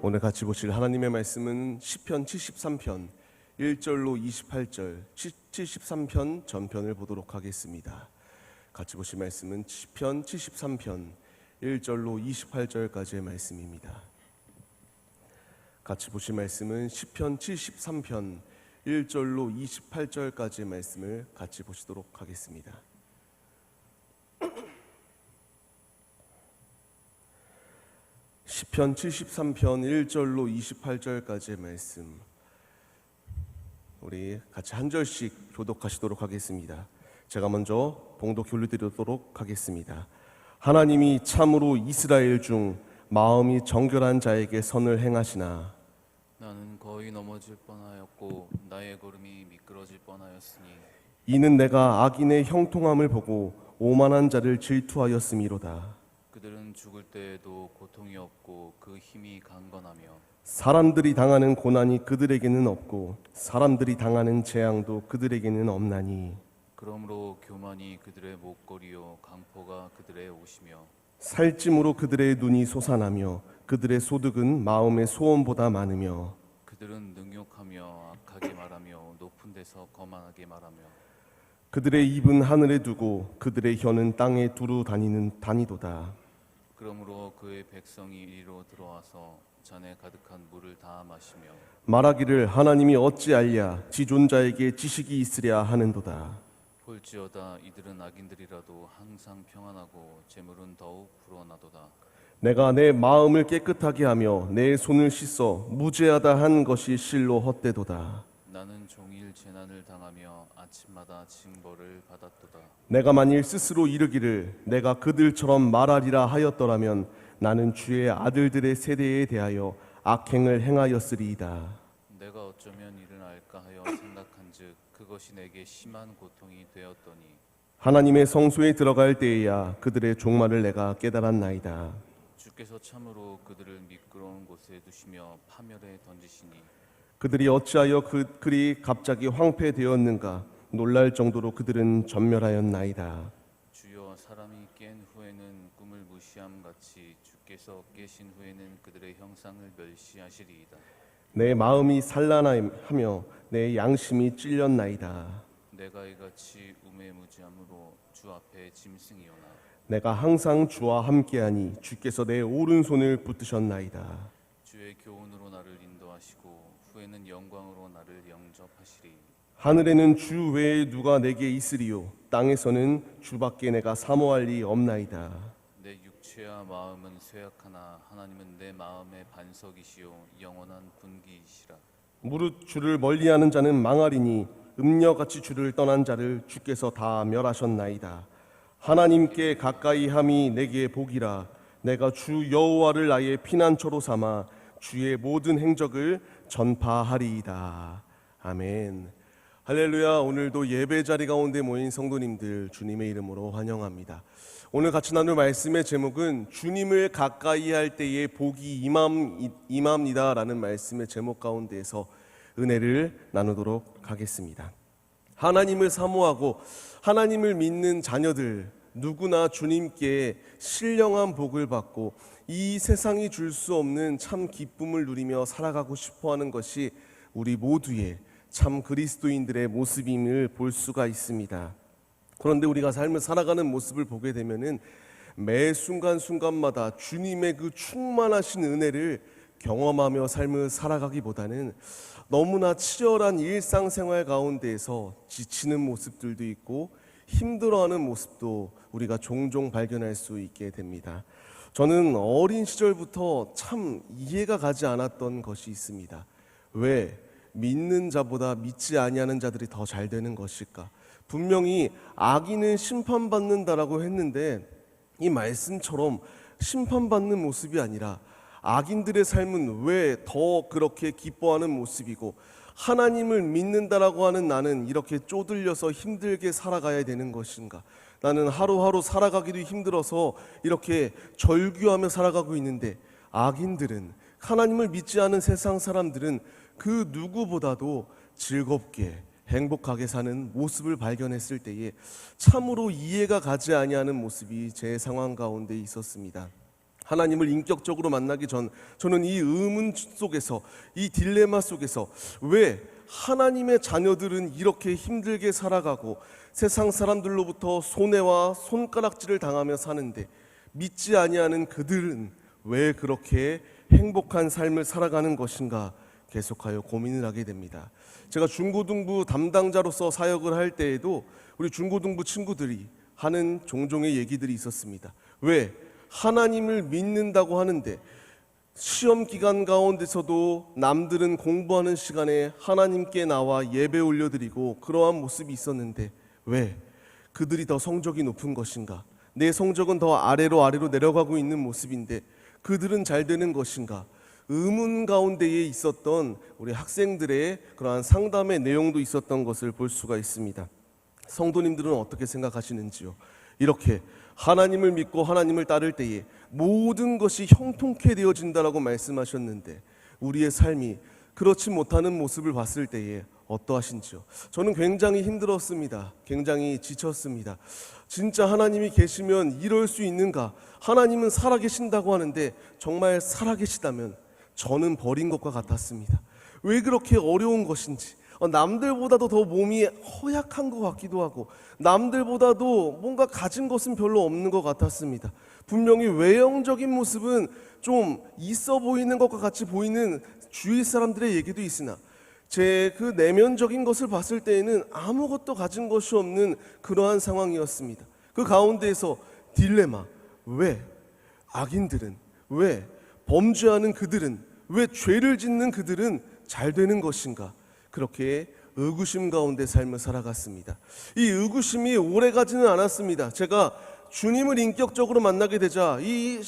오늘 같이 보실 하나님의 말씀은 시편 73편 1절로 28절 73편 전편을 보도록 하겠습니다. 같이 보실 말씀은 시편 73편 1절로 28절까지의 말씀입니다. 같이 보실 말씀은 시편 73편 1절로 28절까지의 말씀을 같이 보시도록 하겠습니다. 시편 73편 1절로 28절까지의 말씀, 우리 같이 한 절씩 교독하시도록 하겠습니다. 제가 먼저 봉독 올려드리도록 하겠습니다. 하나님이 참으로 이스라엘 중 마음이 정결한 자에게 선을 행하시나. 나는 거의 넘어질 뻔하였고 나의 걸음이 미끄러질 뻔하였으니 이는 내가 악인의 형통함을 보고 오만한 자를 질투하였음이로다. 그들은 죽을 때에도 고통이 없고 그 힘이 강건하며 사람들이 당하는 고난이 그들에게는 없고 사람들이 당하는 재앙도 그들에게는 없나니. 그러므로 교만이 그들의 목걸이요 강포가 그들의 옷이며 살찜으로 그들의 눈이 솟아나며 그들의 소득은 마음의 소원보다 많으며 그들은 능욕하며 악하게 말하며 높은 데서 거만하게 말하며 그들의 입은 하늘에 두고 그들의 혀는 땅에 두루 다니도다. 그러므로 그의 백성이 이리로 들어와서 잔에 가득한 물을 다 마시며 말하기를 하나님이 어찌 알랴 지존자에게 지식이 있으랴 하는도다. 볼지어다 이들은 악인들이라도 항상 평안하고 재물은 더욱 불어나도다. 내가 내 마음을 깨끗하게 하며 내 손을 씻어 무죄하다 한 것이 실로 헛되도다. 나는 종일 재난을 당하며 아침마다 징벌을 받았도다. 내가 만일 스스로 이르기를 내가 그들처럼 말하리라 하였더라면 나는 주의 아들들의 세대에 대하여 악행을 행하였으리이다. 내가 어쩌면 이를 알까 하여 생각한즉 그것이 내게 심한 고통이 되었더니 하나님의 성소에 들어갈 때에야 그들의 종말을 내가 깨달았나이다. 주께서 참으로 그들을 미끄러운 곳에 두시며 파멸에 던지시니 그들이 어찌하여 그리 갑자기 황폐되었는가. 놀랄 정도로 그들은 전멸하였나이다. 주여 사람이 깬 후에는 꿈을 무시함 같이 주께서 깨신 후에는 그들의 형상을 멸시하시리이다. 내 마음이 산란하며 내 양심이 찔렸나이다. 내가 이같이 우매무지함으로 주 앞에 짐승이오나 내가 항상 주와 함께하니 주께서 내 오른손을 붙드셨나이다. 주의 교훈으로 나를 인도하시고 후에는 영광으로 나를 영접하시리. 하늘에는 주 외에 누가 내게 있으리요 땅에서는 주밖에 내가 사모할 리 없나이다. 내 육체와 마음은 쇠약하나 하나님은 내 마음의 반석이시요 영원한 분기이시라. 무릇 주를 멀리하는 자는 망하리니 음녀같이 주를 떠난 자를 주께서 다 멸하셨나이다. 하나님께 가까이 함이 내게 복이라. 내가 주 여호와를 나의 피난처로 삼아 주의 모든 행적을 전파하리이다. 아멘. 할렐루야. 오늘도 예배 자리 가운데 모인 성도님들 주님의 이름으로 환영합니다. 오늘 같이 나눌 말씀의 제목은 주님을 가까이 할 때에 복이 임합니다 라는 말씀의 제목 가운데에서 은혜를 나누도록 하겠습니다. 하나님을 사모하고 하나님을 믿는 자녀들 누구나 주님께 신령한 복을 받고 이 세상이 줄 수 없는 참 기쁨을 누리며 살아가고 싶어하는 것이 우리 모두의 참 그리스도인들의 모습임을 볼 수가 있습니다. 그런데 우리가 삶을 살아가는 모습을 보게 되면은 매 순간순간마다 주님의 그 충만하신 은혜를 경험하며 삶을 살아가기보다는 너무나 치열한 일상생활 가운데에서 지치는 모습들도 있고 힘들어하는 모습도 우리가 종종 발견할 수 있게 됩니다. 저는 어린 시절부터 참 이해가 가지 않았던 것이 있습니다. 왜 믿는 자보다 믿지 아니하는 자들이 더 잘 되는 것일까? 분명히 악인은 심판받는다라고 했는데 이 말씀처럼 심판받는 모습이 아니라 악인들의 삶은 왜 더 그렇게 기뻐하는 모습이고 하나님을 믿는다라고 하는 나는 이렇게 쪼들려서 힘들게 살아가야 되는 것인가? 나는 하루하루 살아가기도 힘들어서 이렇게 절규하며 살아가고 있는데 악인들은, 하나님을 믿지 않은 세상 사람들은 그 누구보다도 즐겁게 행복하게 사는 모습을 발견했을 때에 참으로 이해가 가지 아니하는 모습이 제 상황 가운데 있었습니다. 하나님을 인격적으로 만나기 전 저는 이 의문 속에서, 이 딜레마 속에서 왜 하나님의 자녀들은 이렇게 힘들게 살아가고 세상 사람들로부터 손해와 손가락질을 당하며 사는데 믿지 아니하는 그들은 왜 그렇게 행복한 삶을 살아가는 것인가 계속하여 고민을 하게 됩니다. 제가 중고등부 담당자로서 사역을 할 때에도 우리 중고등부 친구들이 하는 종종의 얘기들이 있었습니다. 왜 하나님을 믿는다고 하는데 시험 기간 가운데서도 남들은 공부하는 시간에 하나님께 나와 예배 올려드리고 그러한 모습이 있었는데 왜 그들이 더 성적이 높은 것인가? 내 성적은 더 아래로 내려가고 있는 모습인데 그들은 잘 되는 것인가? 의문 가운데에 있었던 우리 학생들의 그러한 상담의 내용도 있었던 것을 볼 수가 있습니다. 성도님들은 어떻게 생각하시는지요? 이렇게 하나님을 믿고 하나님을 따를 때에 모든 것이 형통케 되어진다라고 말씀하셨는데 우리의 삶이 그렇지 못하는 모습을 봤을 때에 어떠하신지요? 저는 굉장히 힘들었습니다. 굉장히 지쳤습니다. 진짜 하나님이 계시면 이럴 수 있는가? 하나님은 살아계신다고 하는데 정말 살아계시다면 저는 버린 것과 같았습니다. 왜 그렇게 어려운 것인지, 남들보다도 더 몸이 허약한 것 같기도 하고 남들보다도 뭔가 가진 것은 별로 없는 것 같았습니다. 분명히 외형적인 모습은 좀 있어 보이는 것과 같이 보이는 주위 사람들의 얘기도 있으나 제 그 내면적인 것을 봤을 때에는 아무것도 가진 것이 없는 그러한 상황이었습니다. 그 가운데에서 딜레마, 왜 악인들은, 왜 범죄하는 그들은, 왜 죄를 짓는 그들은 잘 되는 것인가? 그렇게 의구심 가운데 삶을 살아갔습니다. 이 의구심이 오래가지는 않았습니다. 제가 주님을 인격적으로 만나게 되자 이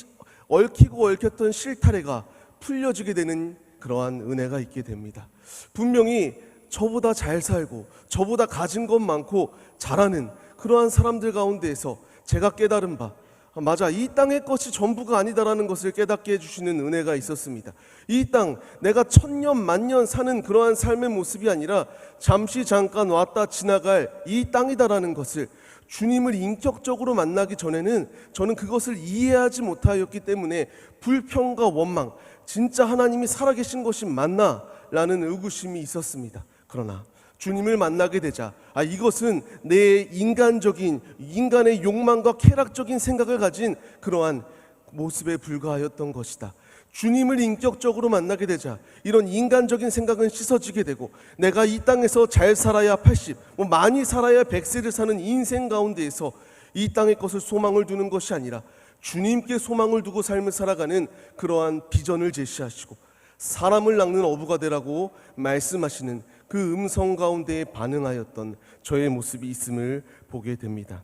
얽히고 얽혔던 실타래가 풀려지게 되는 그러한 은혜가 있게 됩니다. 분명히 저보다 잘 살고 저보다 가진 것 많고 잘하는 그러한 사람들 가운데에서 제가 깨달은 바, 맞아, 이 땅의 것이 전부가 아니다라는 것을 깨닫게 해주시는 은혜가 있었습니다. 이 땅, 내가 천년 만년 사는 그러한 삶의 모습이 아니라 잠시 잠깐 왔다 지나갈 이 땅이다라는 것을 주님을 인격적으로 만나기 전에는 저는 그것을 이해하지 못하였기 때문에 불평과 원망, 진짜 하나님이 살아계신 것이 맞나? 라는 의구심이 있었습니다. 그러나 주님을 만나게 되자 이것은 내 인간의 욕망과 쾌락적인 생각을 가진 그러한 모습에 불과하였던 것이다. 주님을 인격적으로 만나게 되자 이런 인간적인 생각은 씻어지게 되고 내가 이 땅에서 잘 살아야 80, 많이 살아야 100세를 사는 인생 가운데에서 이 땅의 것을 소망을 두는 것이 아니라 주님께 소망을 두고 삶을 살아가는 그러한 비전을 제시하시고 사람을 낚는 어부가 되라고 말씀하시는 그 음성 가운데에 반응하였던 저의 모습이 있음을 보게 됩니다.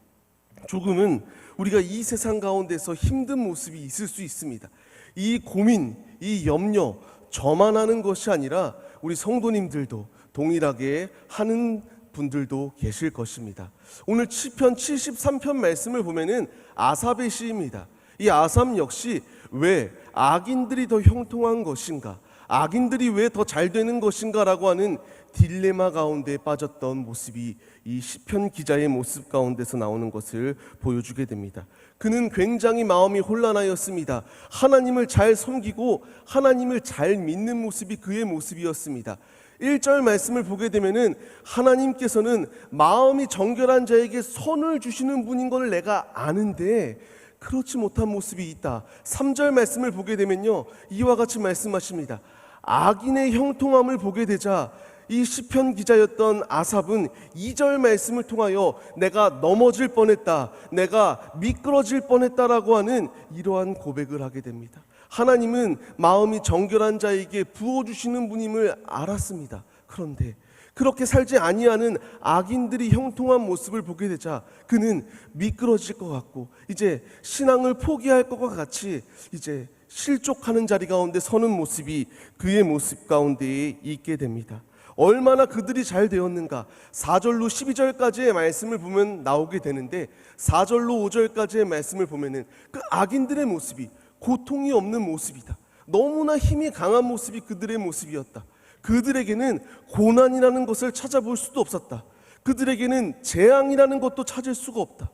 조금은 우리가 이 세상 가운데서 힘든 모습이 있을 수 있습니다. 이 고민, 이 염려, 저만 하는 것이 아니라 우리 성도님들도 동일하게 하는 분들도 계실 것입니다. 오늘 시편 73편 말씀을 보면은 아삽의 시입니다. 이 아삽 역시 왜 악인들이 더 형통한 것인가? 악인들이 왜 더 잘 되는 것인가라고 하는 딜레마 가운데 빠졌던 모습이 이 시편 기자의 모습 가운데서 나오는 것을 보여주게 됩니다. 그는 굉장히 마음이 혼란하였습니다. 하나님을 잘 섬기고 하나님을 잘 믿는 모습이 그의 모습이었습니다. 1절 말씀을 보게 되면은 하나님께서는 마음이 정결한 자에게 선을 주시는 분인 걸 내가 아는데 그렇지 못한 모습이 있다. 3절 말씀을 보게 되면요, 이와 같이 말씀하십니다. 악인의 형통함을 보게 되자 이 시편 기자였던 아삽은 2절 말씀을 통하여 내가 넘어질 뻔했다, 내가 미끄러질 뻔했다라고 하는 이러한 고백을 하게 됩니다. 하나님은 마음이 정결한 자에게 부어주시는 분임을 알았습니다. 그런데 그렇게 살지 아니하는 악인들이 형통한 모습을 보게 되자 그는 미끄러질 것 같고 이제 신앙을 포기할 것과 같이 이제 실족하는 자리 가운데 서는 모습이 그의 모습 가운데에 있게 됩니다. 얼마나 그들이 잘 되었는가. 4절로 12절까지의 말씀을 보면 나오게 되는데 4절로 5절까지의 말씀을 보면은 그 악인들의 모습이 고통이 없는 모습이다. 너무나 힘이 강한 모습이 그들의 모습이었다. 그들에게는 고난이라는 것을 찾아볼 수도 없었다. 그들에게는 재앙이라는 것도 찾을 수가 없다.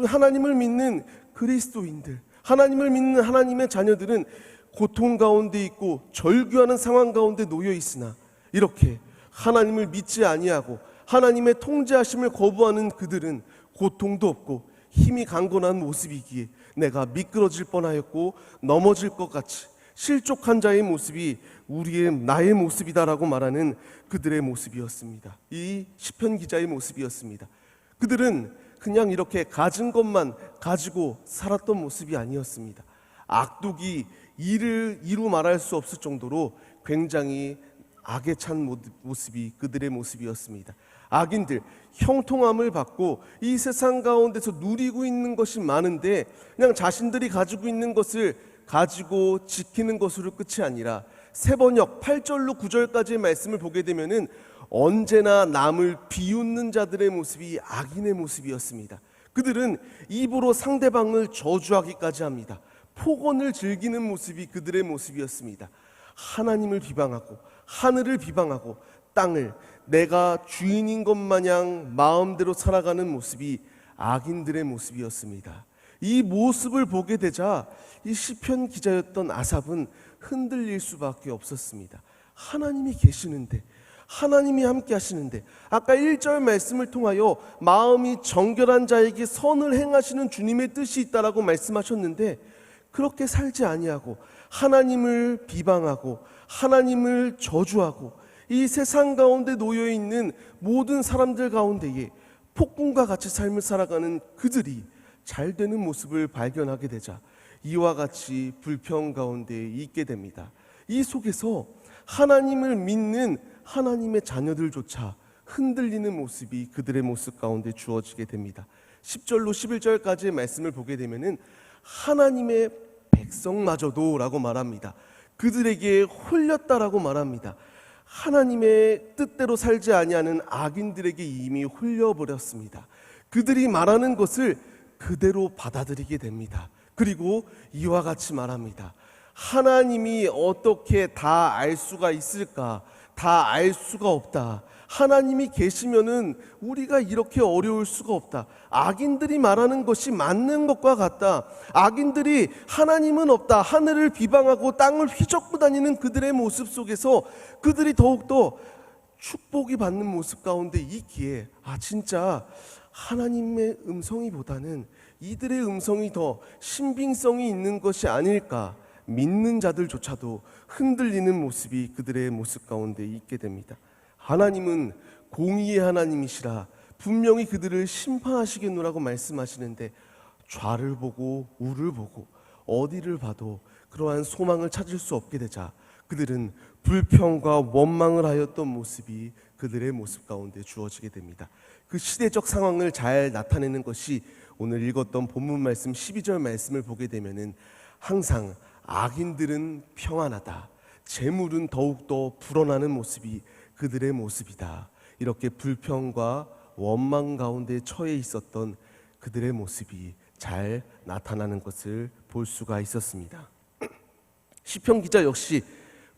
하나님을 믿는 그리스도인들, 하나님을 믿는 하나님의 자녀들은 고통 가운데 있고 절규하는 상황 가운데 놓여 있으나 이렇게 하나님을 믿지 아니하고 하나님의 통제하심을 거부하는 그들은 고통도 없고 힘이 강건한 모습이기에 내가 미끄러질 뻔하였고 넘어질 것 같이 실족한 자의 모습이 나의 모습이다라고 말하는 그들의 모습이었습니다. 이 시편 기자의 모습이었습니다. 그들은 그냥 이렇게 가진 것만 가지고 살았던 모습이 아니었습니다. 악독이 이루 말할 수 없을 정도로 굉장히 악에 찬 모습이 그들의 모습이었습니다. 악인들, 형통함을 받고 이 세상 가운데서 누리고 있는 것이 많은데 그냥 자신들이 가지고 있는 것을 가지고 지키는 것으로 끝이 아니라 세번역 8절로 9절까지의 말씀을 보게 되면은 언제나 남을 비웃는 자들의 모습이 악인의 모습이었습니다. 그들은 입으로 상대방을 저주하기까지 합니다. 폭언을 즐기는 모습이 그들의 모습이었습니다. 하나님을 비방하고 하늘을 비방하고 땅을 내가 주인인 것 마냥 마음대로 살아가는 모습이 악인들의 모습이었습니다. 이 모습을 보게 되자 이 시편 기자였던 아삽은 흔들릴 수밖에 없었습니다. 하나님이 계시는데, 하나님이 함께 하시는데, 아까 1절 말씀을 통하여 마음이 정결한 자에게 선을 행하시는 주님의 뜻이 있다라고 말씀하셨는데 그렇게 살지 아니하고 하나님을 비방하고 하나님을 저주하고 이 세상 가운데 놓여 있는 모든 사람들 가운데에 폭군과 같이 삶을 살아가는 그들이 잘 되는 모습을 발견하게 되자 이와 같이 불평 가운데 있게 됩니다. 이 속에서 하나님을 믿는 하나님의 자녀들조차 흔들리는 모습이 그들의 모습 가운데 주어지게 됩니다. 10절로 11절까지의 말씀을 보게 되면은 하나님의 백성마저도 라고 말합니다. 그들에게 홀렸다라고 말합니다. 하나님의 뜻대로 살지 아니하는 악인들에게 이미 홀려버렸습니다. 그들이 말하는 것을 그대로 받아들이게 됩니다. 그리고 이와 같이 말합니다. 하나님이 어떻게 다 알 수가 있을까? 다 알 수가 없다. 하나님이 계시면은 우리가 이렇게 어려울 수가 없다. 악인들이 말하는 것이 맞는 것과 같다. 악인들이 하나님은 없다, 하늘을 비방하고 땅을 휘젓고 다니는 그들의 모습 속에서 그들이 더욱더 축복이 받는 모습 가운데 있기에 진짜 하나님의 음성이보다는 이들의 음성이 더 신빙성이 있는 것이 아닐까. 믿는 자들조차도 흔들리는 모습이 그들의 모습 가운데 있게 됩니다. 하나님은 공의의 하나님이시라 분명히 그들을 심판하시겠노라고 말씀하시는데 좌를 보고 우를 보고 어디를 봐도 그러한 소망을 찾을 수 없게 되자 그들은 불평과 원망을 하였던 모습이 그들의 모습 가운데 주어지게 됩니다. 그 시대적 상황을 잘 나타내는 것이 오늘 읽었던 본문 말씀 12절 말씀을 보게 되면은 항상 악인들은 평안하다, 재물은 더욱더 불어나는 모습이 그들의 모습이다. 이렇게 불평과 원망 가운데 처해 있었던 그들의 모습이 잘 나타나는 것을 볼 수가 있었습니다. 시편 기자 역시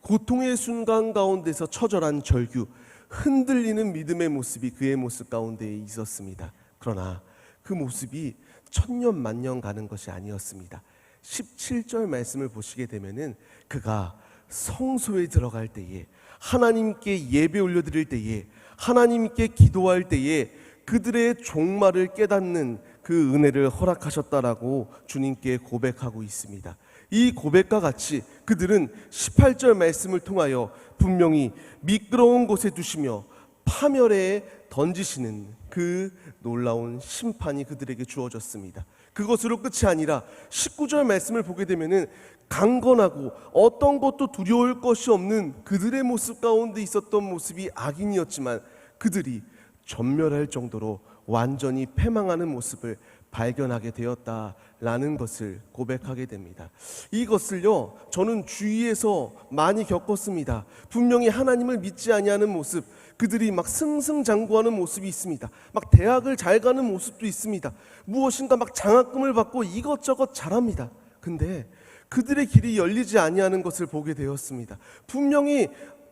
고통의 순간 가운데서 처절한 절규, 흔들리는 믿음의 모습이 그의 모습 가운데 있었습니다. 그러나 그 모습이 천년 만년 가는 것이 아니었습니다. 17절 말씀을 보시게 되면은 그가 성소에 들어갈 때에 하나님께 예배 올려드릴 때에 하나님께 기도할 때에 그들의 종말을 깨닫는 그 은혜를 허락하셨다라고 주님께 고백하고 있습니다. 이 고백과 같이 그들은 18절 말씀을 통하여 분명히 미끄러운 곳에 두시며 파멸에 던지시는 그 놀라운 심판이 그들에게 주어졌습니다. 그것으로 끝이 아니라 19절 말씀을 보게 되면은 강건하고 어떤 것도 두려울 것이 없는 그들의 모습 가운데 있었던 모습이 악인이었지만 그들이 전멸할 정도로 완전히 패망하는 모습을 발견하게 되었다라는 것을 고백하게 됩니다. 이것을요 저는 주위에서 많이 겪었습니다. 분명히 하나님을 믿지 아니하는 모습, 그들이 막 승승장구하는 모습이 있습니다. 막 대학을 잘 가는 모습도 있습니다. 무엇인가 막 장학금을 받고 이것저것 잘합니다. 근데 그들의 길이 열리지 아니하는 것을 보게 되었습니다. 분명히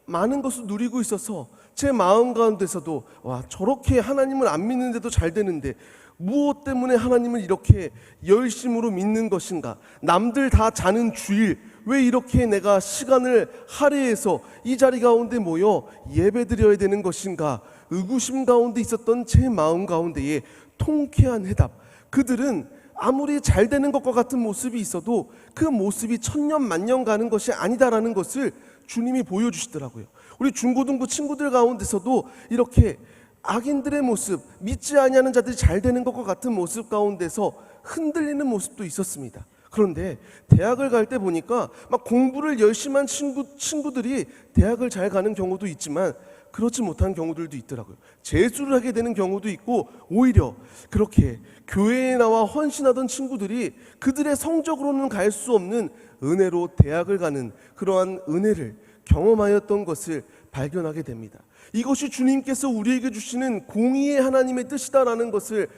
많은 것을 누리고 있어서 제 마음 가운데서도 와, 저렇게 하나님을 안 믿는데도 잘 되는데 무엇 때문에 하나님을 이렇게 열심으로 믿는 것인가? 남들 다 자는 주일 왜 이렇게 내가 시간을 할애해서 이 자리 가운데 모여 예배드려야 되는 것인가? 의구심 가운데 있었던 제 마음 가운데에 통쾌한 해답. 그들은 아무리 잘 되는 것과 같은 모습이 있어도 그 모습이 천년 만년 가는 것이 아니다라는 것을 주님이 보여주시더라고요. 우리 중고등부 친구들 가운데서도 이렇게 악인들의 모습, 믿지 아니하는 자들이 잘 되는 것과 같은 모습 가운데서 흔들리는 모습도 있었습니다. 그런데 대학을 갈 때 보니까 막 공부를 열심히 한 친구들이 대학을 잘 가는 경우도 있지만 그렇지 못한 경우들도 있더라고요. 재수를 하게 되는 경우도 있고 오히려 그렇게 교회에 나와 헌신하던 친구들이 그들의 성적으로는 갈 수 없는 은혜로 대학을 가는 그러한 은혜를 경험하였던 것을 발견하게 됩니다. 이것이 주님께서 우리에게 주시는 공의의 하나님의 뜻이다라는 것을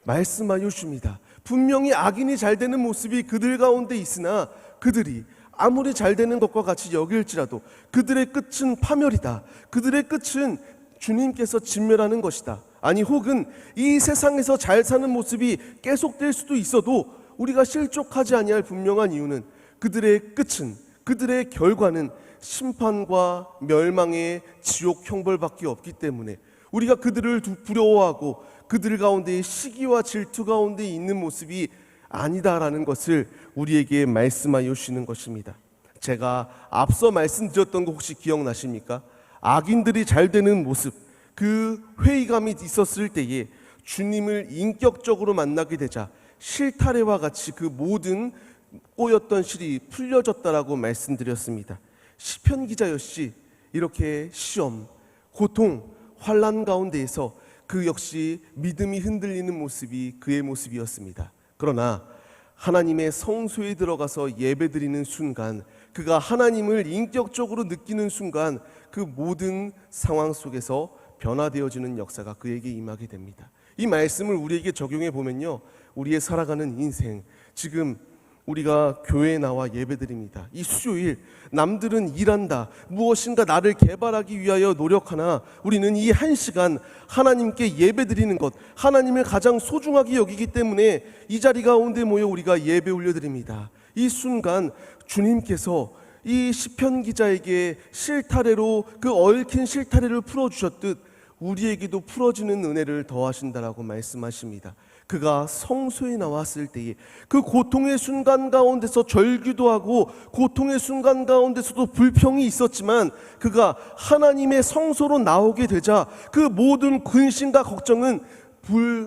말씀하여 주십니다. 분명히 악인이 잘 되는 모습이 그들 가운데 있으나 그들이 아무리 잘 되는 것과 같이 여길지라도 그들의 끝은 파멸이다. 그들의 끝은 주님께서 진멸하는 것이다. 아니 혹은 이 세상에서 잘 사는 모습이 계속될 수도 있어도 우리가 실족하지 아니할 분명한 이유는 그들의 끝은, 그들의 결과는 심판과 멸망의 지옥 형벌밖에 없기 때문에 우리가 그들을 두려워하고 그들 가운데 시기와 질투 가운데 있는 모습이 아니다라는 것을 우리에게 말씀하여 주시는 것입니다. 제가 앞서 말씀드렸던 거 혹시 기억나십니까? 악인들이 잘 되는 모습, 그 회의감이 있었을 때에 주님을 인격적으로 만나게 되자 실타래와 같이 그 모든 꼬였던 실이 풀려졌다라고 말씀드렸습니다. 시편 기자 역시 이렇게 시험, 고통, 환난 가운데에서 그 역시 믿음이 흔들리는 모습이 그의 모습이었습니다. 그러나 하나님의 성소에 들어가서 예배드리는 순간, 그가 하나님을 인격적으로 느끼는 순간 그 모든 상황 속에서 변화되어지는 역사가 그에게 임하게 됩니다. 이 말씀을 우리에게 적용해 보면요, 우리의 살아가는 인생, 지금 우리가 교회에 나와 예배드립니다. 이 수요일 남들은 일한다, 무엇인가 나를 개발하기 위하여 노력하나 우리는 이 한 시간 하나님께 예배드리는 것, 하나님을 가장 소중하게 여기기 때문에 이 자리 가운데 모여 우리가 예배 올려드립니다. 이 순간 주님께서 이 시편 기자에게 실타래로 그 얽힌 실타래를 풀어주셨듯 우리에게도 풀어지는 은혜를 더하신다라고 말씀하십니다. 그가 성소에 나왔을 때에 그 고통의 순간 가운데서 절규도 하고 고통의 순간 가운데서도 불평이 있었지만 그가 하나님의 성소로 나오게 되자 그 모든 근심과 걱정은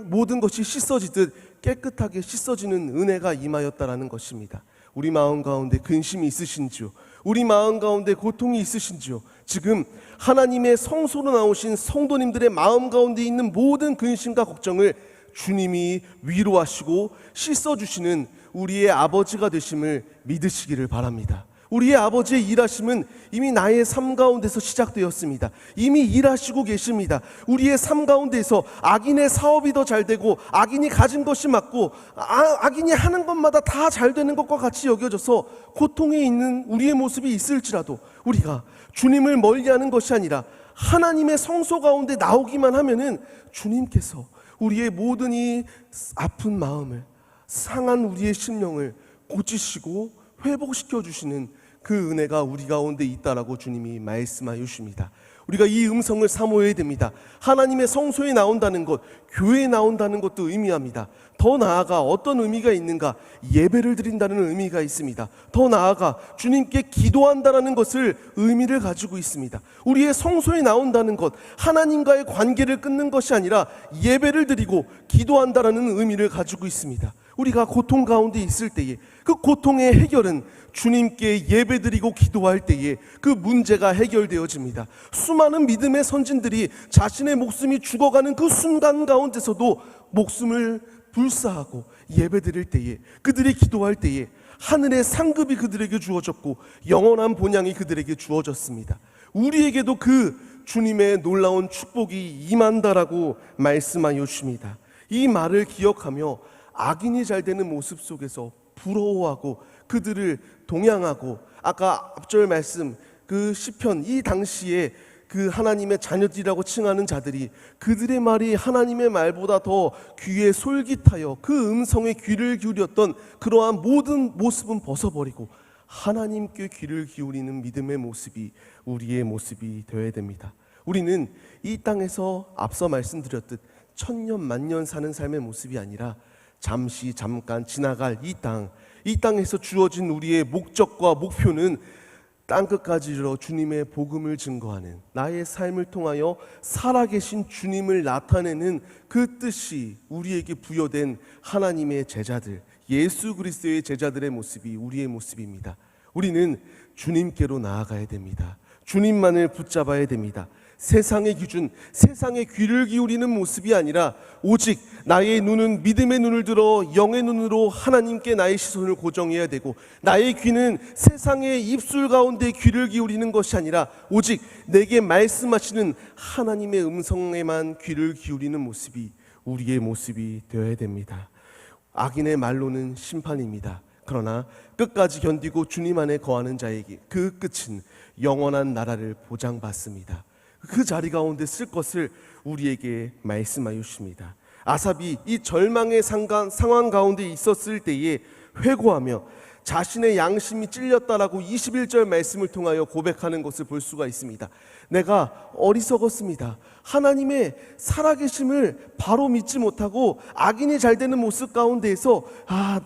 모든 것이 씻어지듯 깨끗하게 씻어지는 은혜가 임하였다라는 것입니다. 우리 마음 가운데 근심이 있으신지요? 우리 마음 가운데 고통이 있으신지요? 지금 하나님의 성소로 나오신 성도님들의 마음 가운데 있는 모든 근심과 걱정을 주님이 위로하시고 씻어주시는 우리의 아버지가 되심을 믿으시기를 바랍니다. 우리의 아버지의 일하심은 이미 나의 삶 가운데서 시작되었습니다. 이미 일하시고 계십니다. 우리의 삶 가운데서 악인의 사업이 더 잘 되고 악인이 가진 것이 맞고 악인이 하는 것마다 다 잘 되는 것과 같이 여겨져서 고통에 있는 우리의 모습이 있을지라도 우리가 주님을 멀리하는 것이 아니라 하나님의 성소 가운데 나오기만 하면은 주님께서 우리의 모든 이 아픈 마음을, 상한 우리의 심령을 고치시고 회복시켜 주시는 그 은혜가 우리 가운데 있다라고 주님이 말씀하여 주십니다. 우리가 이 음성을 사모해야 됩니다. 하나님의 성소에 나온다는 것, 교회에 나온다는 것도 의미합니다. 더 나아가 어떤 의미가 있는가? 예배를 드린다는 의미가 있습니다. 더 나아가 주님께 기도한다는 것을 의미를 가지고 있습니다. 우리의 성소에 나온다는 것, 하나님과의 관계를 끊는 것이 아니라 예배를 드리고 기도한다는 의미를 가지고 있습니다. 우리가 고통 가운데 있을 때에 그 고통의 해결은 주님께 예배드리고 기도할 때에 그 문제가 해결되어집니다. 수많은 믿음의 선진들이 자신의 목숨이 죽어가는 그 순간 가운데서도 목숨을 불사하고 예배드릴 때에, 그들이 기도할 때에 하늘의 상급이 그들에게 주어졌고 영원한 본향이 그들에게 주어졌습니다. 우리에게도 그 주님의 놀라운 축복이 임한다라고 말씀하여 주십니다. 이 말을 기억하며 악인이 잘 되는 모습 속에서 부러워하고 그들을 동양하고, 아까 앞절 말씀 그 시편, 이 당시에 그 하나님의 자녀들이라고 칭하는 자들이 그들의 말이 하나님의 말보다 더 귀에 솔깃하여 그 음성에 귀를 기울였던 그러한 모든 모습은 벗어버리고 하나님께 귀를 기울이는 믿음의 모습이 우리의 모습이 되어야 됩니다. 우리는 이 땅에서 앞서 말씀드렸듯 천년 만년 사는 삶의 모습이 아니라 잠깐 지나갈 이 땅에서 주어진 우리의 목적과 목표는 땅끝까지 이르러 주님의 복음을 증거하는, 나의 삶을 통하여 살아계신 주님을 나타내는 그 뜻이 우리에게 부여된 하나님의 제자들, 예수 그리스도의 제자들의 모습이 우리의 모습입니다. 우리는 주님께로 나아가야 됩니다. 주님만을 붙잡아야 됩니다. 세상의 기준, 세상에 귀를 기울이는 모습이 아니라 오직 나의 눈은 믿음의 눈을 들어 영의 눈으로 하나님께 나의 시선을 고정해야 되고, 나의 귀는 세상의 입술 가운데 귀를 기울이는 것이 아니라 오직 내게 말씀하시는 하나님의 음성에만 귀를 기울이는 모습이 우리의 모습이 되어야 됩니다. 악인의 말로는 심판입니다. 그러나 끝까지 견디고 주님 안에 거하는 자에게 그 끝은 영원한 나라를 보장받습니다. 그 자리 가운데 쓸 것을 우리에게 말씀하여 주십니다. 아삽이 이 절망의 상황 가운데 있었을 때에 회고하며 자신의 양심이 찔렸다라고 21절 말씀을 통하여 고백하는 것을 볼 수가 있습니다. 내가 어리석었습니다. 하나님의 살아계심을 바로 믿지 못하고 악인이 잘 되는 모습 가운데에서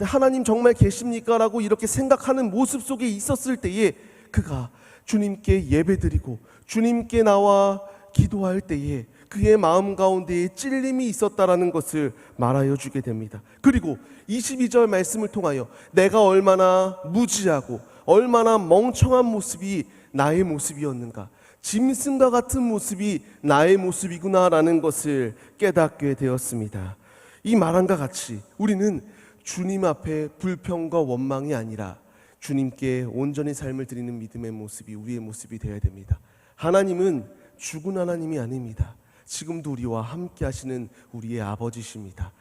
하나님 정말 계십니까? 라고 이렇게 생각하는 모습 속에 있었을 때에 그가 주님께 예배드리고 주님께 나와 기도할 때에 그의 마음 가운데에 찔림이 있었다라는 것을 말하여 주게 됩니다. 그리고 22절 말씀을 통하여 내가 얼마나 무지하고 얼마나 멍청한 모습이 나의 모습이었는가, 짐승과 같은 모습이 나의 모습이구나라는 것을 깨닫게 되었습니다. 이 말함과 같이 우리는 주님 앞에 불평과 원망이 아니라 주님께 온전히 삶을 드리는 믿음의 모습이 우리의 모습이 되어야 됩니다. 하나님은 죽은 하나님이 아닙니다. 지금도 우리와 함께 하시는 우리의 아버지십니다.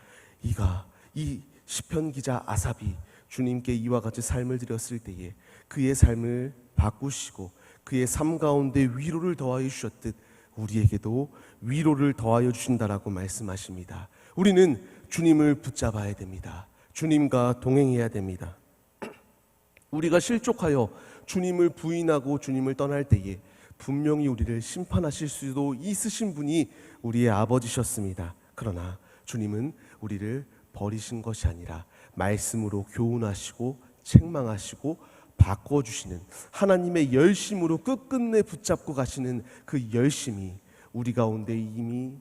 이 시편 기자 아삽이 주님께 이와 같이 삶을 드렸을 때에 그의 삶을 바꾸시고 그의 삶 가운데 위로를 더하여 주셨듯 우리에게도 위로를 더하여 주신다라고 말씀하십니다. 우리는 주님을 붙잡아야 됩니다. 주님과 동행해야 됩니다. 우리가 실족하여 주님을 부인하고 주님을 떠날 때에 분명히 우리를 심판하실 수도 있으신 분이 우리의 아버지셨습니다. 그러나 주님은 우리를 버리신 것이 아니라 말씀으로 교훈하시고 책망하시고 바꿔주시는 하나님의 열심으로 끝끝내 붙잡고 가시는 그 열심이 우리 가운데 이미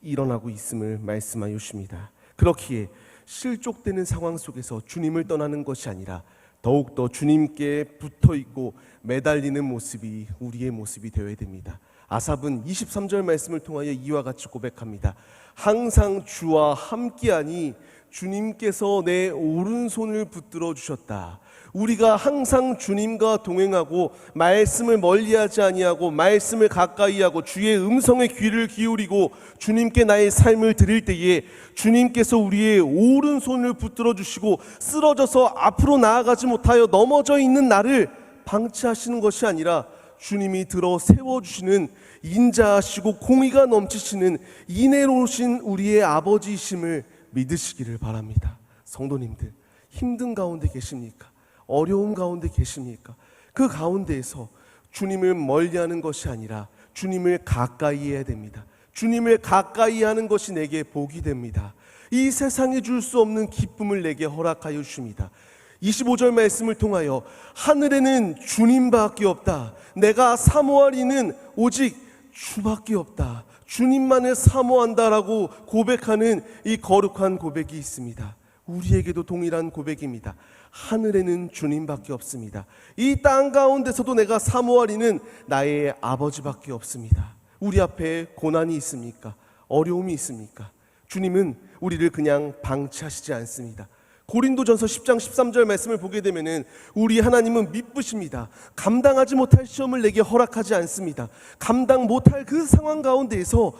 일어나고 있음을 말씀하여 주십니다. 그렇기에 실족되는 상황 속에서 주님을 떠나는 것이 아니라 더욱더 주님께 붙어있고 매달리는 모습이 우리의 모습이 되어야 됩니다. 아삽은 23절 말씀을 통하여 이와 같이 고백합니다. 항상 주와 함께하니 주님께서 내 오른손을 붙들어 주셨다. 우리가 항상 주님과 동행하고 말씀을 멀리하지 아니하고 말씀을 가까이하고 주의 음성에 귀를 기울이고 주님께 나의 삶을 드릴 때에 주님께서 우리의 오른손을 붙들어 주시고 쓰러져서 앞으로 나아가지 못하여 넘어져 있는 나를 방치하시는 것이 아니라 주님이 들어 세워주시는 인자하시고 공의가 넘치시는 인애로우신 우리의 아버지이심을 믿으시기를 바랍니다. 성도님들, 힘든 가운데 계십니까? 어려움 가운데 계십니까? 그 가운데에서 주님을 멀리하는 것이 아니라 주님을 가까이 해야 됩니다. 주님을 가까이 하는 것이 내게 복이 됩니다. 이 세상에 줄 수 없는 기쁨을 내게 허락하여 주십니다. 25절 말씀을 통하여 하늘에는 주님밖에 없다. 내가 사모할 이는 오직 주밖에 없다. 주님만을 사모한다라고 고백하는 이 거룩한 고백이 있습니다. 우리에게도 동일한 고백입니다. 하늘에는 주님밖에 없습니다. 이 땅 가운데서도 내가 사모할 이는 나의 아버지밖에 없습니다. 우리 앞에 고난이 있습니까? 어려움이 있습니까? 주님은 우리를 그냥 방치하시지 않습니다. 고린도전서 10장 13절 말씀을 보게 되면은 우리 하나님은 미쁘십니다. 감당하지 못할 시험을 내게 허락하지 않습니다. 감당 못할 그 상황 가운데에서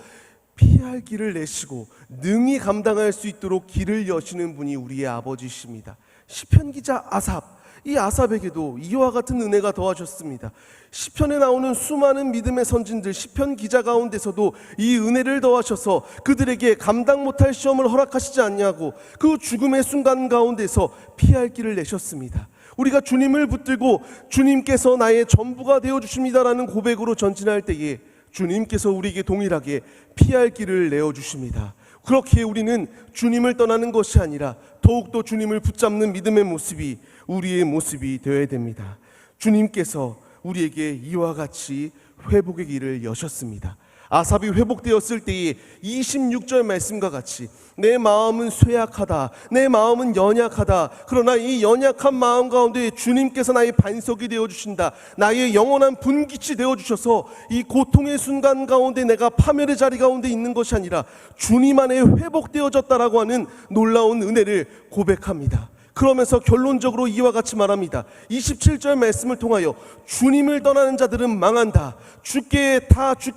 피할 길을 내시고 능히 감당할 수 있도록 길을 여시는 분이 우리의 아버지십니다. 시편 기자 아삽, 이 아삽에게도 이와 같은 은혜가 더하셨습니다. 시편에 나오는 수많은 믿음의 선진들, 시편 기자 가운데서도 이 은혜를 더하셔서 그들에게 감당 못할 시험을 허락하시지 않냐고 그 죽음의 순간 가운데서 피할 길을 내셨습니다. 우리가 주님을 붙들고 주님께서 나의 전부가 되어주십니다라는 고백으로 전진할 때에 주님께서 우리에게 동일하게 피할 길을 내어주십니다. 그렇게 우리는 주님을 떠나는 것이 아니라 더욱더 주님을 붙잡는 믿음의 모습이 우리의 모습이 되어야 됩니다. 주님께서 우리에게 이와 같이 회복의 길을 여셨습니다. 아삽이 회복되었을 때에 26절 말씀과 같이 내 마음은 쇠약하다, 내 마음은 연약하다. 그러나 이 연약한 마음 가운데 주님께서 나의 반석이 되어주신다, 나의 영원한 분깃이 되어주셔서 이 고통의 순간 가운데 내가 파멸의 자리 가운데 있는 것이 아니라 주님 안에 회복되어졌다라고 하는 놀라운 은혜를 고백합니다. 그러면서 결론적으로 이와 같이 말합니다. 27절 말씀을 통하여 주님을 떠나는 자들은 망한다, 주께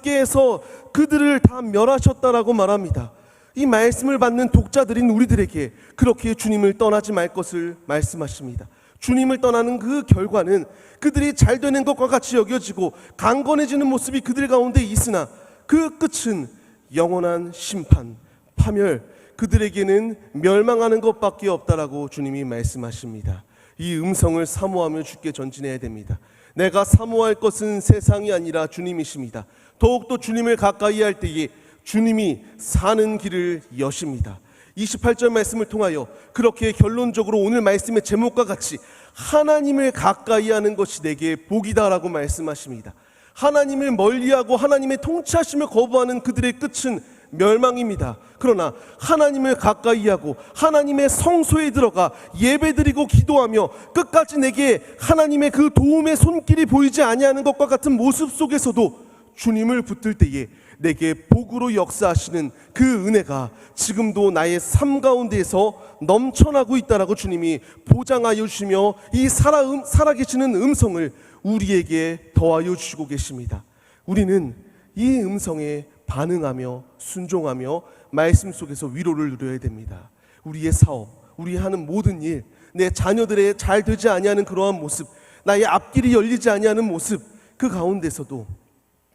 해서 그들을 다 멸하셨다라고 말합니다. 이 말씀을 받는 독자들인 우리들에게 그렇게 주님을 떠나지 말 것을 말씀하십니다. 주님을 떠나는 그 결과는 그들이 잘 되는 것과 같이 여겨지고 강건해지는 모습이 그들 가운데 있으나 그 끝은 영원한 심판, 파멸, 그들에게는 멸망하는 것밖에 없다라고 주님이 말씀하십니다. 이 음성을 사모하며 주께 전진해야 됩니다. 내가 사모할 것은 세상이 아니라 주님이십니다. 더욱더 주님을 가까이 할 때에 주님이 사는 길을 여십니다. 28절 말씀을 통하여 그렇게 결론적으로 오늘 말씀의 제목과 같이 하나님을 가까이 하는 것이 내게 복이다라고 말씀하십니다. 하나님을 멀리하고 하나님의 통치하심을 거부하는 그들의 끝은 멸망입니다. 그러나 하나님을 가까이 하고 하나님의 성소에 들어가 예배드리고 기도하며 끝까지 내게 하나님의 그 도움의 손길이 보이지 아니하는 것과 같은 모습 속에서도 주님을 붙들 때에 내게 복으로 역사하시는 그 은혜가 지금도 나의 삶 가운데에서 넘쳐나고 있다라고 주님이 보장하여 주시며 이 살아계시는 음성을 우리에게 더하여 주시고 계십니다. 우리는 이 음성에 반응하며 순종하며 말씀 속에서 위로를 누려야 됩니다. 우리의 사업, 우리 하는 모든 일, 내 자녀들의 잘 되지 아니하는 그러한 모습, 나의 앞길이 열리지 아니하는 모습, 그 가운데서도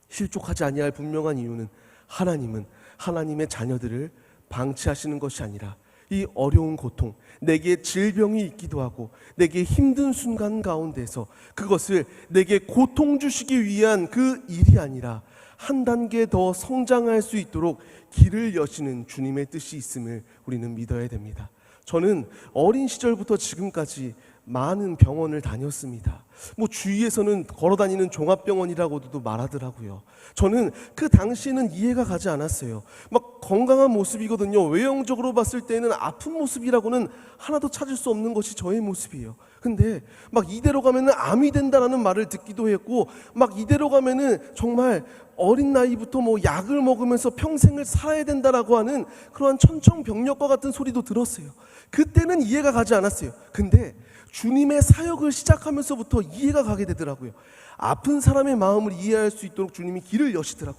실족하지 아니할 분명한 이유는 하나님은 하나님의 자녀들을 방치하시는 것이 아니라 이 어려운 고통, 내게 질병이 있기도 하고 내게 힘든 순간 가운데서 그것을 내게 고통 주시기 위한 그 일이 아니라 한 단계 더 성장할 수 있도록 길을 여시는 주님의 뜻이 있음을 우리는 믿어야 됩니다. 저는 어린 시절부터 지금까지 많은 병원을 다녔습니다. 주위에서는 걸어다니는 종합병원이라고도 말하더라고요. 저는 그 당시에는 이해가 가지 않았어요. 건강한 모습이거든요. 외형적으로 봤을 때는 아픈 모습이라고는 하나도 찾을 수 없는 것이 저의 모습이에요. 근데 이대로 가면은 암이 된다라는 말을 듣기도 했고 이대로 가면은 정말 어린 나이부터 약을 먹으면서 평생을 살아야 된다라고 하는 그러한 천청병력과 같은 소리도 들었어요. 그때는 이해가 가지 않았어요. 근데 주님의 사역을 시작하면서부터 이해가 가게 되더라고요. 아픈 사람의 마음을 이해할 수 있도록 주님이 길을 여시더라고.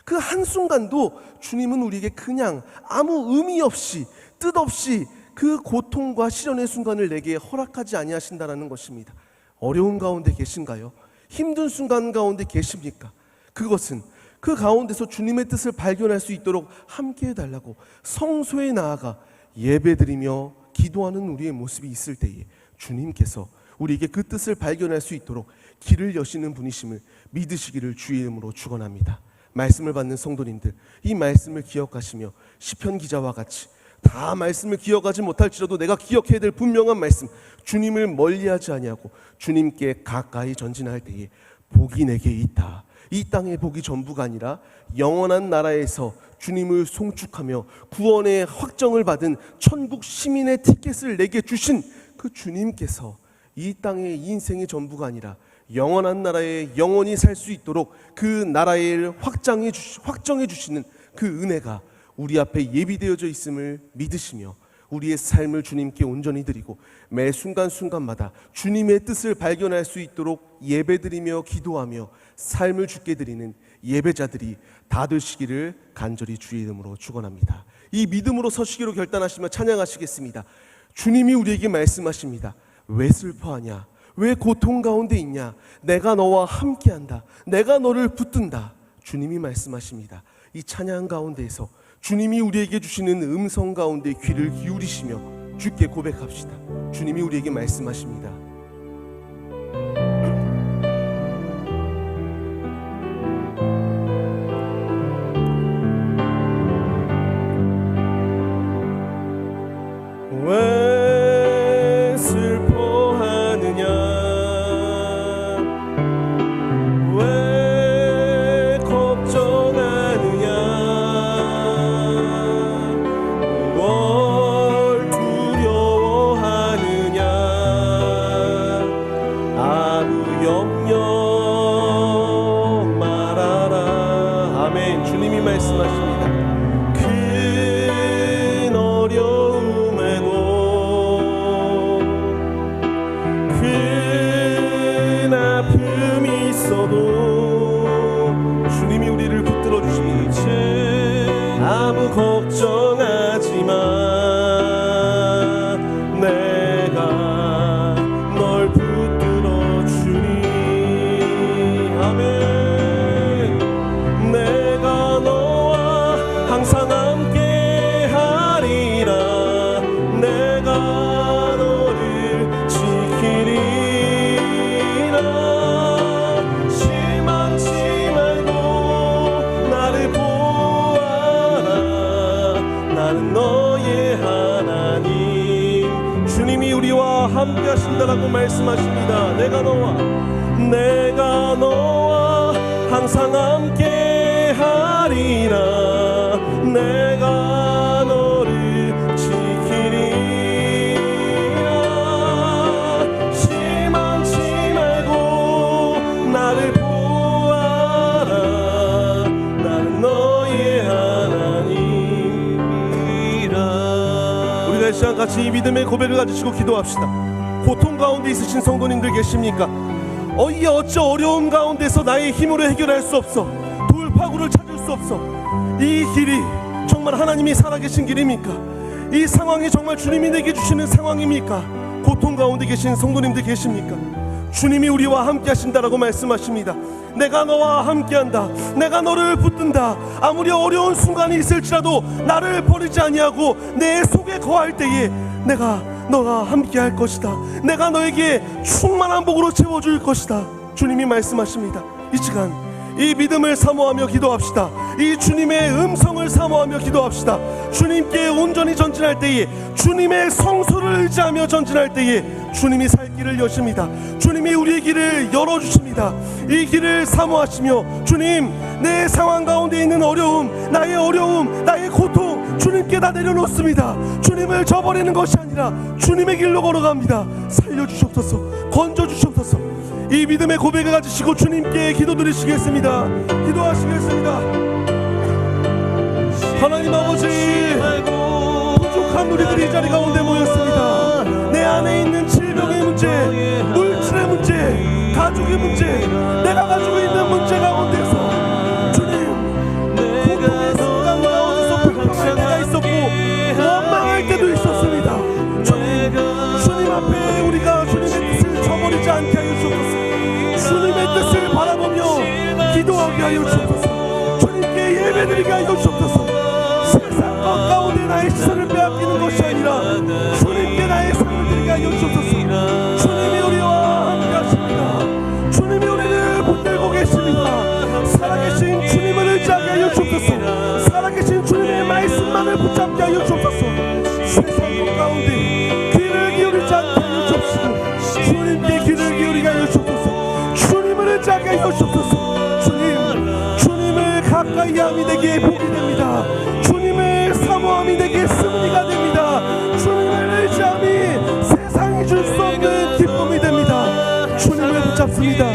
그 한순간도 주님은 우리에게 그냥 아무 의미 없이 뜻없이 그 고통과 시련의 순간을 내게 허락하지 아니하신다라는 것입니다. 어려운 가운데 계신가요? 힘든 순간 가운데 계십니까? 그것은 그 가운데서 주님의 뜻을 발견할 수 있도록 함께 해달라고 성소에 나아가 예배드리며 기도하는 우리의 모습이 있을 때에 주님께서 우리에게 그 뜻을 발견할 수 있도록 길을 여시는 분이심을 믿으시기를 주의 이름으로 축원합니다. 말씀을 받는 성도님들, 이 말씀을 기억하시며 시편 기자와 같이 다 말씀을 기억하지 못할지라도 내가 기억해야 될 분명한 말씀, 주님을 멀리하지 아니하고 주님께 가까이 전진할 때에 복이 내게 있다. 이 땅의 복이 전부가 아니라 영원한 나라에서 주님을 송축하며 구원의 확정을 받은 천국 시민의 티켓을 내게 주신 그 주님께서 이 땅의 인생의 전부가 아니라 영원한 나라에 영원히 살 수 있도록 그 나라를 확정해 주시는 그 은혜가 우리 앞에 예비되어져 있음을 믿으시며 우리의 삶을 주님께 온전히 드리고 매 순간순간마다 주님의 뜻을 발견할 수 있도록 예배드리며 기도하며 삶을 주께 드리는 예배자들이 다 되시기를 간절히 주의 이름으로 축원합니다. 이 믿음으로 서시기로 결단하시며 찬양하시겠습니다. 주님이 우리에게 말씀하십니다. 왜 슬퍼하냐? 왜 고통 가운데 있냐? 내가 너와 함께한다. 내가 너를 붙든다. 주님이 말씀하십니다. 이 찬양 가운데에서 주님이 우리에게 주시는 음성 가운데 귀를 기울이시며 주께 고백합시다. 주님이 우리에게 말씀하십니다. 왜 슬퍼하느냐? 왜 걱정하느냐? 뭘 두려워하느냐? 아무 염려 말아라. 아멘. 주님이 말씀하십니다. 큰 어려움에도 큰 아픔이 있어도 주님이 우리를 붙들어 주십니다. 아무 걱정하지 마. 내가 널 붙들어 주니. 아멘. 내가 너와 항상 함께 하리라. 내가 너를 지키리라. 실망치 말고 나를 보아라. 나는 너의 하나님. 주님이 우리와 함께 하신다라고 말씀하십니다. 내가 너와 항상 함께 하리라. 내가 너를 지키리라. 실망치 말고 나를 보아라. 나는 너의 하나님이라. 우리가 이 시간 같이 이 믿음의 고백을 가지시고 기도합시다. 고통 가운데 있으신 성도님들 계십니까? 이게 어찌 어려움 가운데서 나의 힘으로 해결할 수 없어. 돌파구를 찾을 수 없어. 이 길이 정말 하나님이 살아계신 길입니까? 이 상황이 정말 주님이 내게 주시는 상황입니까? 고통 가운데 계신 성도님들 계십니까? 주님이 우리와 함께 하신다라고 말씀하십니다. 내가 너와 함께한다. 내가 너를 붙든다. 아무리 어려운 순간이 있을지라도 나를 버리지 아니하고 내 속에 거할 때에 내가 너와 함께 할 것이다. 내가 너에게 충만한 복으로 채워줄 것이다. 주님이 말씀하십니다. 이 시간 이 믿음을 사모하며 기도합시다. 이 주님의 음성을 사모하며 기도합시다. 주님께 온전히 전진할 때에, 주님의 성소를 의지하며 전진할 때에 주님이 살 길을 여십니다. 주님이 우리의 길을 열어주십니다. 이 길을 사모하시며 주님, 내 상황 가운데 있는 어려움, 나의 고통 주님께 다 내려놓습니다. 주님을 저버리는 것이 아니라 주님의 길로 걸어갑니다. 살려주시옵소서. 건져주시옵소서. 이 믿음의 고백을 가지시고 주님께 기도드리시겠습니다. 기도하시겠습니다. 하나님 아버지, 부족한 우리들이 이 자리 가운데 모였습니다. 내 안에 있는 질병의 문제, 물질의 문제, 가족의 문제, 내가 가지고 있는 문제 가운데서 주님, 고통의 순간 가운데서 불평할 때가 있었고 원망할 때도 있었습니다. 주님 앞에 우리가 주님의 뜻을 저버리지 않게 하여 주옵소서. 주님의 뜻을 바라보며 기도하게 하여 주옵소서. 주님께 예배드리게 하여 주옵소서. 세상 것 가운데 나의 시선을 빼앗기는 것이 아니라 주님께 나의 삶을 드리게 하여 주옵소서. 주님이 우리와 함께 하십니다. 주님이 우리를 붙들고 계십니다. 살아계신 주님을 의지하게 하여 주옵소서. 살아계신 주님의 말씀만을 붙잡게 하여 주옵소서. 세상 것 가운데 귀를 기울이지 않게 하여 주옵소서. 주님께 귀를 기울이게 하여 주옵소서. 주님을 의지하게 하여 주옵소서. 주님을 가까이 함이 내게 복이 됩니다. 주님을 사모함이 내게 승리가 됩니다. 주님을 의지함이 세상이 줄 수 없는 기쁨이 됩니다. 주님을 붙잡습니다.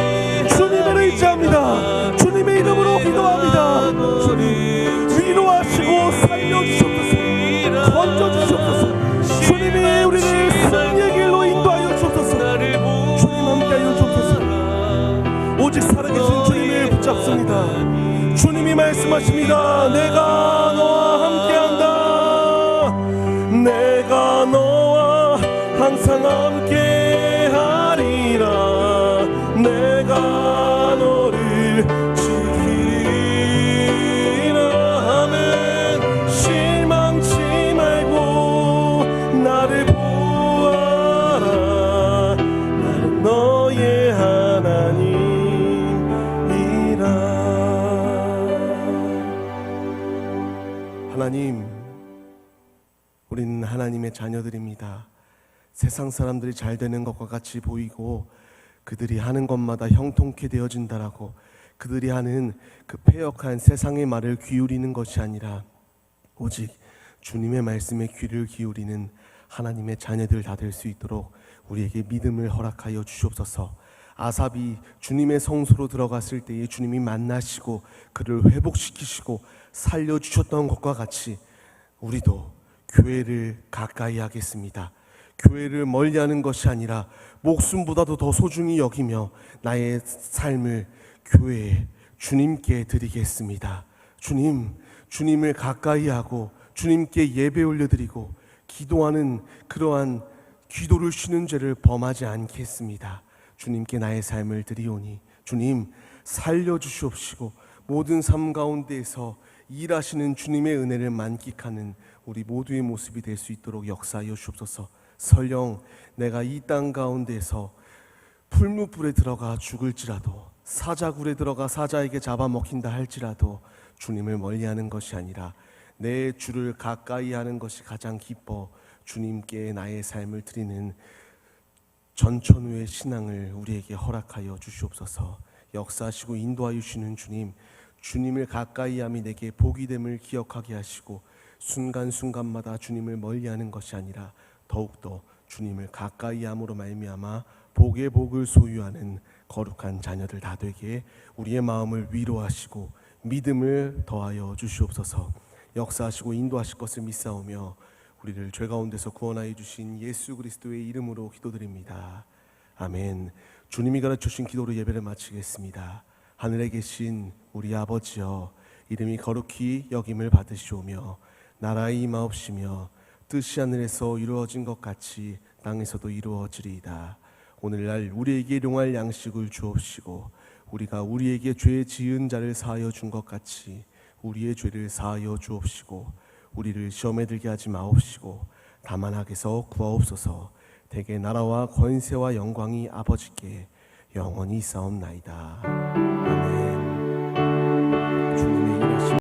주님을 의지합니다. 주님의 이름으로 기도합니다. 주님, 위로하시고 살려주시옵소서. 건져주시옵소서. 주님이 우리를 승리의 길로 인도하여 주옵소서. 주님 함께하여 주옵소서. 오직 살아계신 주님을 붙잡습니다. 주님이 말씀하십니다. 내가 너와 함께한다. 내가 너와 항상 함께하리라. 하나님, 우리는 하나님의 자녀들입니다. 세상 사람들이 잘 되는 것과 같이 보이고 그들이 하는 것마다 형통케 되어진다라고 그들이 하는 그 패역한 세상의 말을 기울이는 것이 아니라 오직 주님의 말씀에 귀를 기울이는 하나님의 자녀들 다 될 수 있도록 우리에게 믿음을 허락하여 주시옵소서. 아삽이 주님의 성소로 들어갔을 때에 주님이 만나시고 그를 회복시키시고 살려주셨던 것과 같이 우리도 교회를 가까이 하겠습니다. 교회를 멀리하는 것이 아니라 목숨보다도 더 소중히 여기며 나의 삶을 교회에 주님께 드리겠습니다. 주님을 가까이 하고 주님께 예배 올려드리고 기도하는 그러한 기도를 쉬는 죄를 범하지 않겠습니다. 주님께 나의 삶을 드리오니 주님 살려주시옵시고 모든 삶 가운데에서 일하시는 주님의 은혜를 만끽하는 우리 모두의 모습이 될 수 있도록 역사하여 주옵소서. 설령 내가 이 땅 가운데서 풀무불에 들어가 죽을지라도 사자굴에 들어가 사자에게 잡아먹힌다 할지라도 주님을 멀리하는 것이 아니라 내 주를 가까이 하는 것이 가장 기뻐 주님께 나의 삶을 드리는 전천후의 신앙을 우리에게 허락하여 주시옵소서. 역사하시고 인도하여 주시는 주님을 가까이 함이 내게 복이 됨을 기억하게 하시고 순간순간마다 주님을 멀리하는 것이 아니라 더욱더 주님을 가까이 함으로 말미암아 복의 복을 소유하는 거룩한 자녀들 다 되게 우리의 마음을 위로하시고 믿음을 더하여 주시옵소서. 역사하시고 인도하실 것을 믿사오며 우리를 죄 가운데서 구원하여 주신 예수 그리스도의 이름으로 기도드립니다. 아멘. 주님이 가르쳐주신 기도로 예배를 마치겠습니다. 하늘에 계신 우리 아버지여, 이름이 거룩히 여김을 받으시오며 나라의 임하옵시며 뜻이 하늘에서 이루어진 것 같이 땅에서도 이루어지리이다. 오늘날 우리에게 일용할 양식을 주옵시고 우리가 우리에게 죄 지은 자를 사하여 준 것 같이 우리의 죄를 사하여 주옵시고 우리를 시험에 들게 하지 마옵시고 다만 악에서 구하옵소서. 대개 나라와 권세와 영광이 아버지께 영원히 있사옵나이다. 아멘.